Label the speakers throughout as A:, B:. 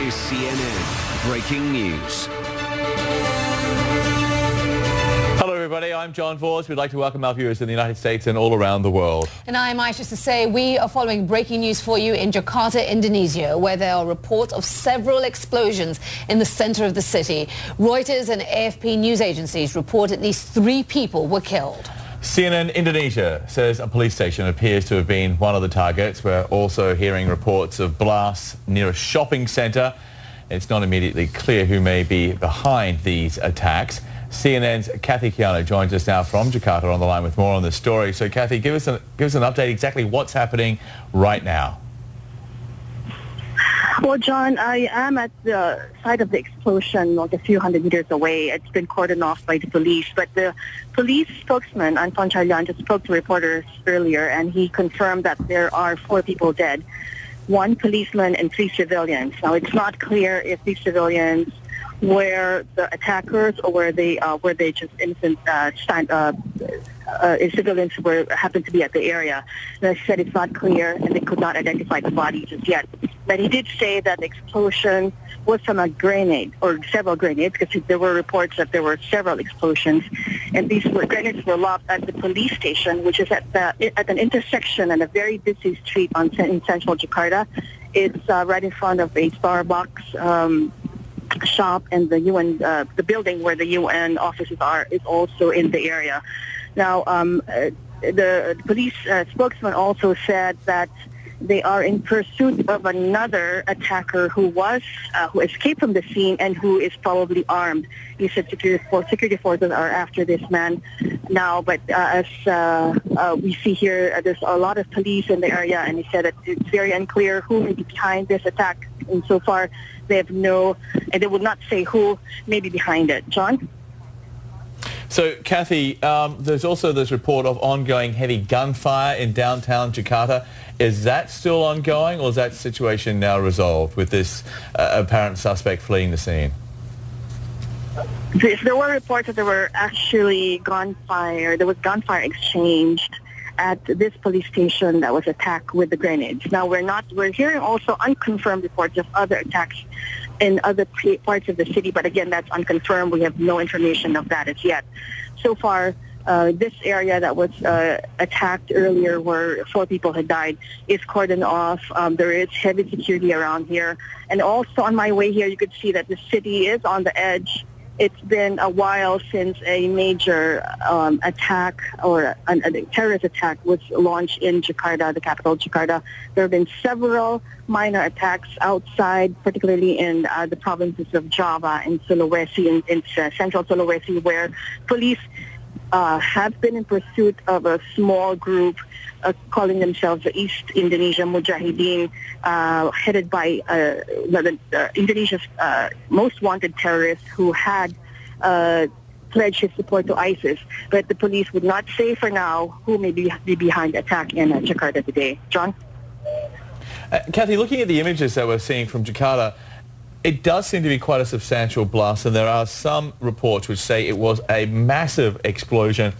A: is CNN Breaking News.
B: Hello everybody, I'm John Vors. We'd like to welcome our viewers in the United States and all around the world.
C: And I'm Aisha Sasay. We are following breaking news for you in Jakarta, Indonesia, where there are reports of several explosions in the center of the city. Reuters and AFP news agencies report at least 3 people were killed.
B: CNN Indonesia says a police station appears to have been one of the targets. We're also hearing reports of blasts near a shopping center. It's not immediately clear who may be behind these attacks. CNN's Kathy Kiano joins us now from Jakarta on the line with more on this story. So Kathy, give us an update exactly what's happening right now.
D: Well, John, I am at the site of the explosion, like a few hundred meters away. It's been cordoned off by the police. But the police spokesman, Anton Charlian, just spoke to reporters earlier, and he confirmed that there are 4 people dead, 1 policeman and 3 civilians. Now, it's not clear if these civilians were the attackers or were they just innocent civilians who happened to be at the area. And I said it's not clear, and they could not identify the body just yet. But he did say that the explosion was from a grenade or several grenades, because there were reports that there were several explosions, and these grenades were lobbed at the police station, which is at an intersection and a very busy street in central Jakarta. It's right in front of a Starbucks shop, and the UN, the building where the UN offices are, is also in the area. Now, the police spokesman also said that they are in pursuit of another attacker who escaped from the scene and who is probably armed. He said security forces are after this man now, but as we see here, there's a lot of police in the area, and he said that it's very unclear who may be behind this attack. And so far, they have and they will not say who may be behind it. John?
B: So, Kathy, there's also this report of ongoing heavy gunfire in downtown Jakarta. Is that still ongoing, or is that situation now resolved with this apparent suspect fleeing the scene?
D: There were reports that there were actually gunfire. There was gunfire exchanged at this police station that was attacked with the grenades. Now, we're hearing also unconfirmed reports of other attacks in other parts of the city, but again, that's unconfirmed. We have no information of that as yet. So far, this area that was attacked earlier, where 4 people had died, is cordoned off. There is heavy security around here. And also on my way here, you could see that the city is on the edge. It's been a while since a major attack or a terrorist attack was launched in Jakarta, the capital Jakarta. There have been several minor attacks outside, particularly in the provinces of Java and Sulawesi, in central Sulawesi, where police have been in pursuit of a small group calling themselves the East Indonesia Mujahideen, headed by Indonesia's most wanted terrorist, who had pledged his support to ISIS. But the police would not say for now who may be behind the attack in Jakarta today. John?
B: Kathy, looking at the images that we're seeing from Jakarta, it does seem to be quite a substantial blast, and there are some reports which say it was a massive explosion,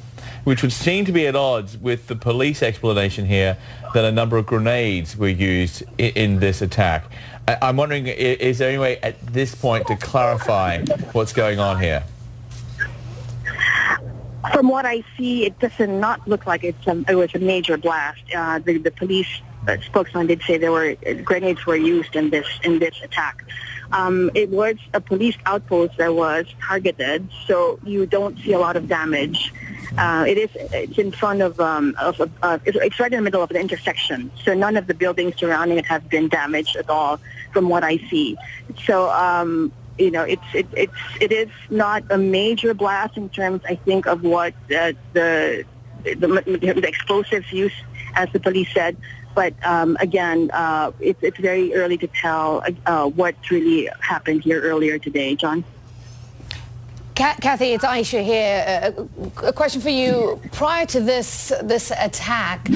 B: which would seem to be at odds with the police explanation here that a number of grenades were used in this attack. I'm wondering, is there any way at this point to clarify what's going on here?
D: From what I see, it does not look like it was a major blast. The police spokesman did say grenades were used in this attack. It was a police outpost that was targeted, so you don't see a lot of damage. It's in front of it's right in the middle of an intersection, so none of the buildings surrounding it have been damaged at all, from what I see. So it is not a major blast in terms, I think, of what the explosives used, as the police said. But again, it's very early to tell what really happened here earlier today. John?
C: Kathy, it's Aisha here. A question for you. Prior to this attack,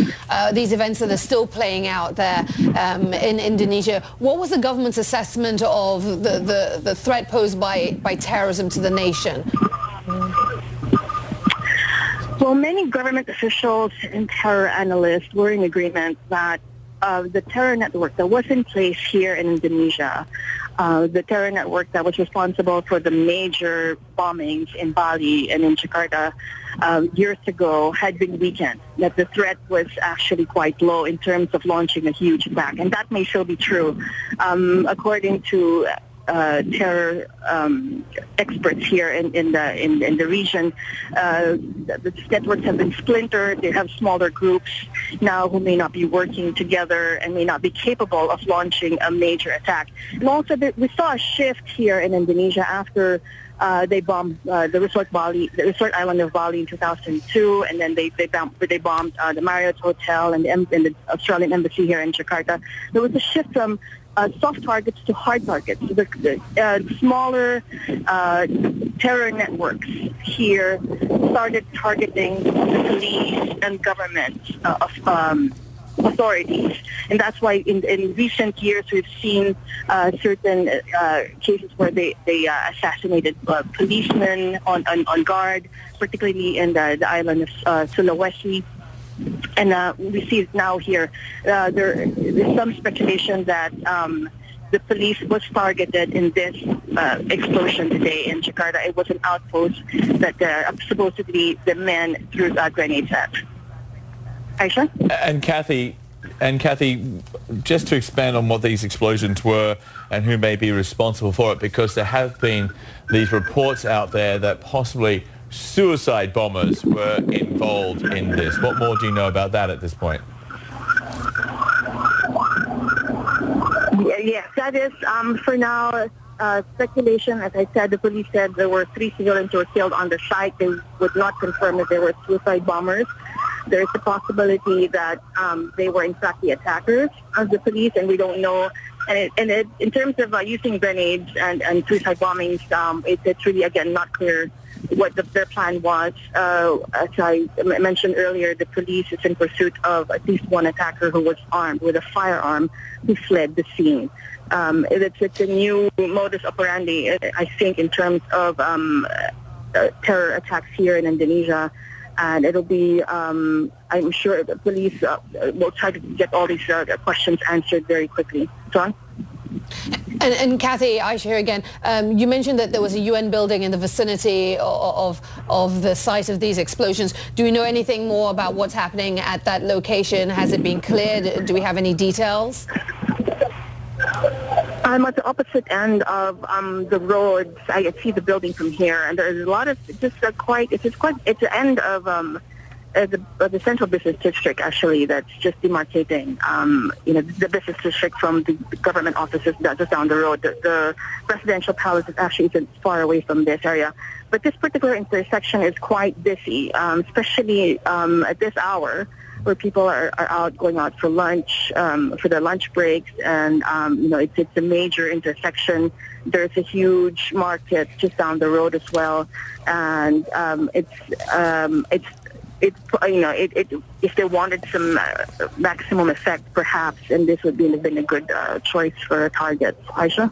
C: these events that are still playing out there in Indonesia, what was the government's assessment of the threat posed by terrorism to the nation?
D: Well, many government officials and terror analysts were in agreement that the terror network that was in place here in Indonesia, the terror network that was responsible for the major bombings in Bali and in Jakarta years ago, had been weakened. That the threat was actually quite low in terms of launching a huge attack, and that may still be true, according to terror experts here in the region. The networks have been splintered. They have smaller groups now who may not be working together and may not be capable of launching a major attack. And also, we saw a shift here in Indonesia after they bombed the resort island of Bali in 2002, and then they bombed the Marriott Hotel and the Australian Embassy here in Jakarta. There was a shift from soft targets to hard targets. The smaller terror networks here started targeting the police and government authorities, and that's why in recent years we've seen certain cases where they assassinated policemen on guard, particularly in the island of Sulawesi. And we see it now here. There's some speculation that the police was targeted in this explosion today in Jakarta. It was an outpost that supposedly the men threw grenades at. Aisha?
B: And Kathy, just to expand on what these explosions were and who may be responsible for it, because there have been these reports out there that possibly suicide bombers were involved in this. What more do you know about that at this point?
D: Yes, that is, for now, speculation. As I said, the police said there were 3 civilians who were killed on the site. They would not confirm that they were suicide bombers. There is a possibility that they were in fact the attackers of the police, and we don't know. And in terms of using grenades and suicide bombings, it's really, again, not clear what their plan was. As I mentioned earlier, the police is in pursuit of at least one attacker who was armed with a firearm who fled the scene. It's a new modus operandi, I think, in terms of terror attacks here in Indonesia. And it'll be, I'm sure the police will try to get all these questions answered very quickly. John?
C: And Kathy, Aisha here again. You mentioned that there was a UN building in the vicinity of the site of these explosions. Do we know anything more about what's happening at that location? Has it been cleared? Do we have any details?
D: I'm at the opposite end of the road. I see the building from here, and there's a lot of it's the end of the central business district, actually, that's just demarcating the business district from the government offices just down the road. The presidential palace is actually isn't far away from this area, but this particular intersection is quite busy, especially at this hour, where people are going out for lunch, for their lunch breaks, and it's a major intersection. There's a huge market just down the road as well, and if they wanted some maximum effect, perhaps, and this would have been a good choice for a target. Aisha?